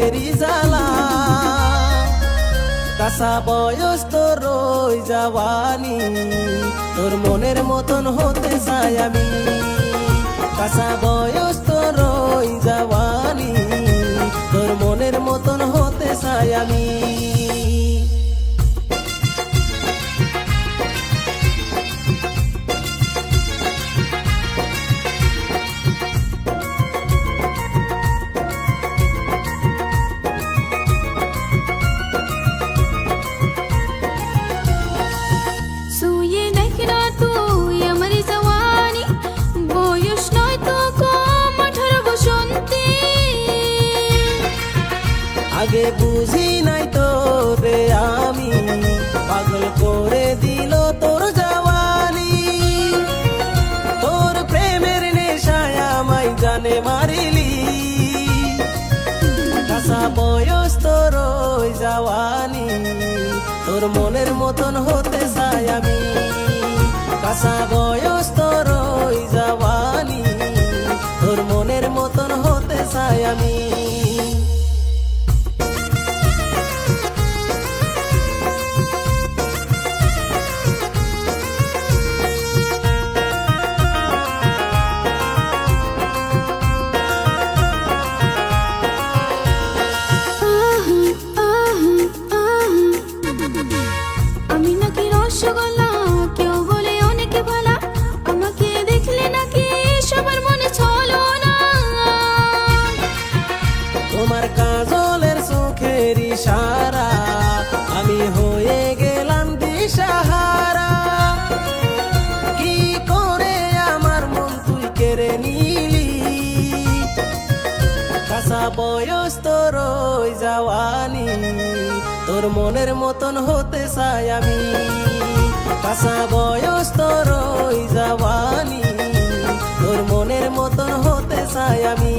সুখেরই জ্বালা। কাঁচা বয়স তোর ওই জওয়ানি, তোর মনের মতন হতে চাই আমি। কাঁচা বয়স তোর ওই জওয়ানি, তোর মনের মতন হতে চাই আমি। আগে বুঝি নাই তো রে আমি, পাগল করে দিল তোর জওয়ানি। তোর প্রেমের নেশায় আমায় জানে মারিলি। কাঁচা বয়স তোর ওই জওয়ানি, তোর মনের মতন হতে চাই আমি। কাঁচা বয়স তোর ওই জওয়ানি, তোর মনের মতন হতে চাই আমি। কেউ বলে অনেকে ভালা, আমাকে দেখলে নাকি সবার মনে চলো না। তোমার কাজলের চোখের ইশারা, আমি হয়ে গেলাম দিশাহারা। কি করে আমার মন তুই কেড়ে নিলি। কাঁচা বয়স তোর ওই জওয়ানি, তোর মনের মতন হতে চাই আমি। কাঁচা বয়স তোর ওই জওয়ানি, তোর মনের মতন হতে চাই আমি।